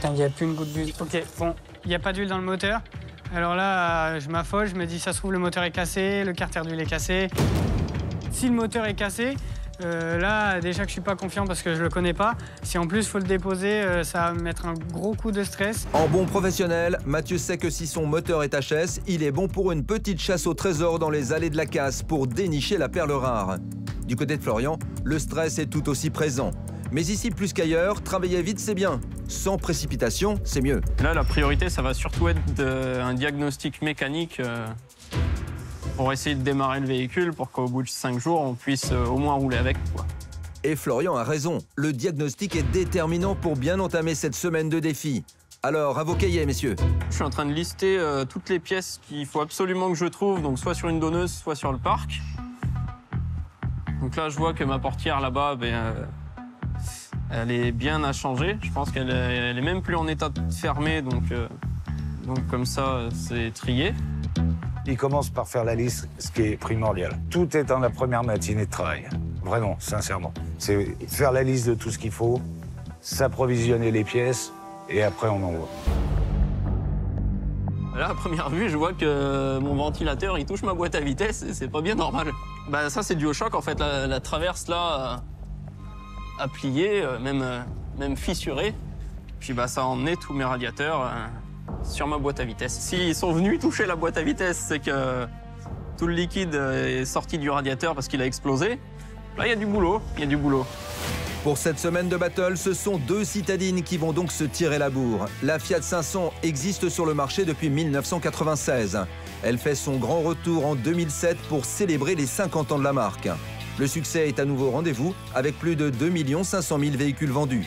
Putain, il n'y a plus une goutte d'huile. Ok, bon, il n'y a pas d'huile dans le moteur. Alors là, je m'affole, je me dis, ça se trouve, le moteur est cassé, le carter d'huile est cassé. Si le moteur est cassé, là, déjà que je suis pas confiant parce que je le connais pas, si en plus il faut le déposer, ça va me mettre un gros coup de stress. En bon professionnel, Mathieu sait que si son moteur est HS, il est bon pour une petite chasse au trésor dans les allées de la casse pour dénicher la perle rare. Du côté de Florian, le stress est tout aussi présent. Mais ici, plus qu'ailleurs, travailler vite, c'est bien. Sans précipitation, c'est mieux. Là, la priorité, ça va surtout être un diagnostic mécanique pour essayer de démarrer le véhicule pour qu'au bout de 5 jours, on puisse au moins rouler avec, quoi. Et Florian a raison. Le diagnostic est déterminant pour bien entamer cette semaine de défi. Alors, à vos cahiers, messieurs. Je suis en train de lister toutes les pièces qu'il faut absolument que je trouve, donc soit sur une donneuse, soit sur le parc. Donc là, je vois que ma portière là-bas, elle est bien à changer. Je pense qu'elle est même plus en état de fermer, donc comme ça, c'est trié. Il commence par faire la liste, ce qui est primordial. Tout est dans la première matinée de travail. Vraiment, sincèrement. C'est faire la liste de tout ce qu'il faut, s'approvisionner les pièces, et après on envoie. Là, à première vue, je vois que mon ventilateur, il touche ma boîte à vitesse, et c'est pas bien normal. Bah, ça, c'est dû au choc, en fait. La traverse, là, a plié, même fissuré. Puis bah, ça a emmené tous mes radiateurs sur ma boîte à vitesse. S'ils sont venus toucher la boîte à vitesse, c'est que tout le liquide est sorti du radiateur parce qu'il a explosé. Là, il y a du boulot, Pour cette semaine de battle, ce sont 2 citadines qui vont donc se tirer la bourre. La Fiat 500 existe sur le marché depuis 1996. Elle fait son grand retour en 2007 pour célébrer les 50 ans de la marque. Le succès est à nouveau au rendez-vous avec plus de 2 500 000 véhicules vendus.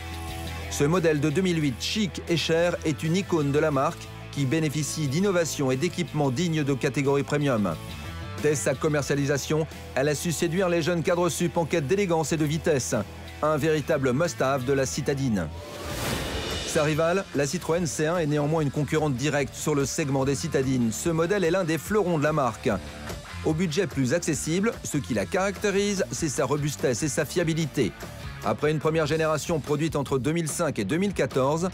Ce modèle de 2008 chic et cher est une icône de la marque qui bénéficie d'innovations et d'équipements dignes de catégorie premium. Dès sa commercialisation, elle a su séduire les jeunes cadres sup en quête d'élégance et de vitesse. Un véritable must-have de la citadine. Sa rivale, la Citroën C1, est néanmoins une concurrente directe sur le segment des citadines. Ce modèle est l'un des fleurons de la marque. Au budget plus accessible, ce qui la caractérise, c'est sa robustesse et sa fiabilité. Après une première génération produite entre 2005 et 2014,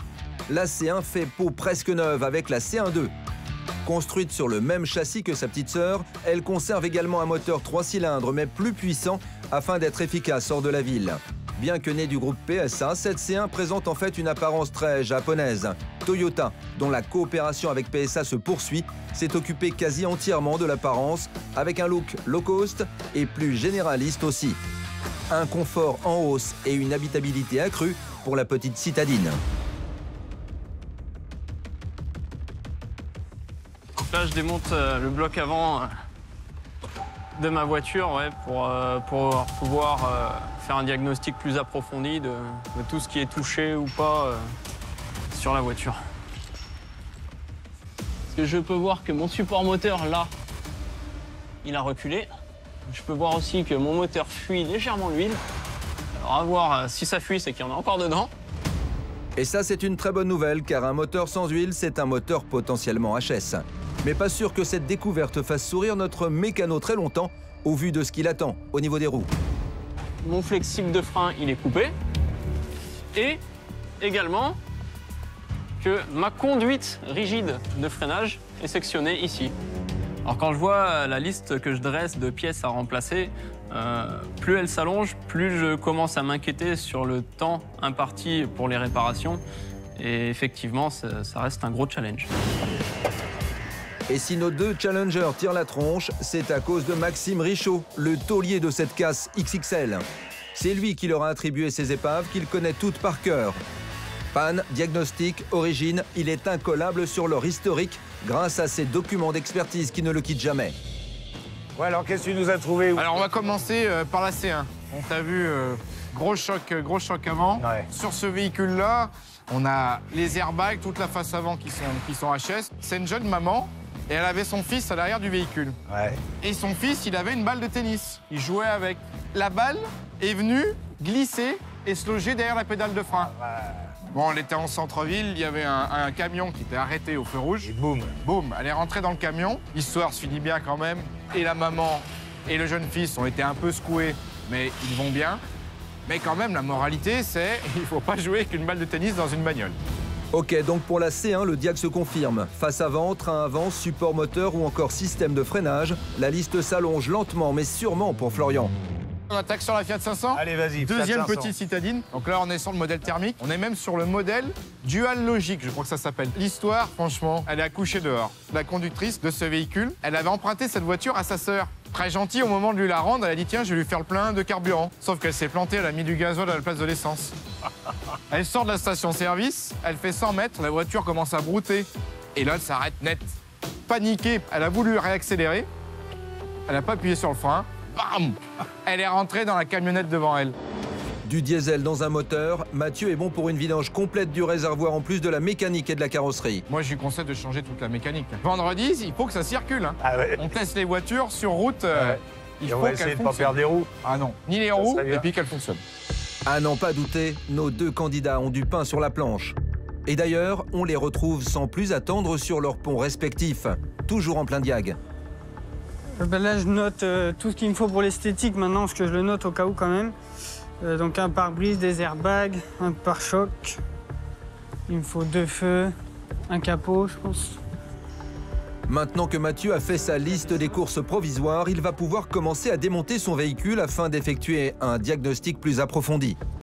la C1 fait peau presque neuve avec la C1.2. Construite sur le même châssis que sa petite sœur, elle conserve également un moteur 3 cylindres mais plus puissant afin d'être efficace hors de la ville. Bien que née du groupe PSA, cette C1 présente en fait une apparence très japonaise. Toyota, dont la coopération avec PSA se poursuit, s'est occupée quasi entièrement de l'apparence, avec un look low cost et plus généraliste aussi. Un confort en hausse et une habitabilité accrue pour la petite citadine. Là, je démonte le bloc avant de ma voiture, ouais, pour pouvoir faire un diagnostic plus approfondi de tout ce qui est touché ou pas sur la voiture. Parce que je peux voir que mon support moteur, là, il a reculé. Je peux voir aussi que mon moteur fuit légèrement l'huile. Alors à voir si ça fuit, c'est qu'il y en a encore dedans. Et ça, c'est une très bonne nouvelle, car un moteur sans huile, c'est un moteur potentiellement HS. Mais pas sûr que cette découverte fasse sourire notre mécano très longtemps, au vu de ce qu'il attend au niveau des roues. Mon flexible de frein, il est coupé. Et également que ma conduite rigide de freinage est sectionnée ici. Alors quand je vois la liste que je dresse de pièces à remplacer, plus elle s'allonge, plus je commence à m'inquiéter sur le temps imparti pour les réparations. Et effectivement, ça reste un gros challenge. Et si nos 2 challengers tirent la tronche, c'est à cause de Maxime Richaud, le taulier de cette casse XXL. C'est lui qui leur a attribué ces épaves qu'il connaît toutes par cœur. Panne, diagnostic, origine, il est incollable sur leur historique grâce à ses documents d'expertise qui ne le quittent jamais. Ouais, alors qu'est-ce que tu nous as trouvé? Alors on va commencer par la C1. On t'a vu, gros choc avant. Ouais. Sur ce véhicule-là, on a les airbags, toute la face avant qui sont HS. C'est une jeune maman et elle avait son fils à l'arrière du véhicule. Ouais. Et son fils, il avait une balle de tennis. Il jouait avec. La balle est venue glisser et se loger derrière la pédale de frein. Bon, on était en centre-ville, il y avait un camion qui était arrêté au feu rouge. Et boum. Boum, elle est rentrée dans le camion. L'histoire se finit bien quand même. Et la maman et le jeune fils ont été un peu secoués, mais ils vont bien. Mais quand même, la moralité, c'est il ne faut pas jouer avec une balle de tennis dans une bagnole. Ok, donc pour la C1, le diag se confirme. Face avant, train avant, support moteur ou encore système de freinage, la liste s'allonge lentement mais sûrement pour Florian. On attaque sur la Fiat 500. Allez, vas-y. Deuxième Fiat 500. petite citadine. Donc là, on est sur le modèle thermique. On est même sur le modèle dual logique, je crois que ça s'appelle. L'histoire, franchement, elle est accouchée dehors. La conductrice de ce véhicule, elle avait emprunté cette voiture à sa sœur. Très gentille, au moment de lui la rendre, elle a dit tiens, je vais lui faire le plein de carburant. Sauf qu'elle s'est plantée, elle a mis du gasoil à la place de l'essence. Elle sort de la station-service, elle fait 100 mètres, la voiture commence à brouter. Et là, elle s'arrête net. Paniquée, elle a voulu réaccélérer. Elle n'a pas appuyé sur le frein. Bam! Elle est rentrée dans la camionnette devant elle. Du diesel dans un moteur, Mathieu est bon pour une vidange complète du réservoir en plus de la mécanique et de la carrosserie. Moi, je lui conseille de changer toute la mécanique. Vendredi, il faut que ça circule. Hein. Ah ouais. On teste les voitures sur route. Ouais. Il Et faut on va essayer qu'elles de pas fonctionnent. perdre des roues. Ah non, ni les Ça roues, serait bien. et puis qu'elles fonctionnent. À n'en pas douter, nos deux candidats ont du pain sur la planche. Et d'ailleurs, on les retrouve sans plus attendre sur leurs ponts respectifs, toujours en plein diag. Ben là, je note tout ce qu'il me faut pour l'esthétique maintenant, parce que je le note au cas où quand même. Donc un pare-brise, des airbags, un pare-choc. Il me faut 2 feux, un capot, je pense. Maintenant que Mathieu a fait sa liste des courses provisoires, il va pouvoir commencer à démonter son véhicule afin d'effectuer un diagnostic plus approfondi.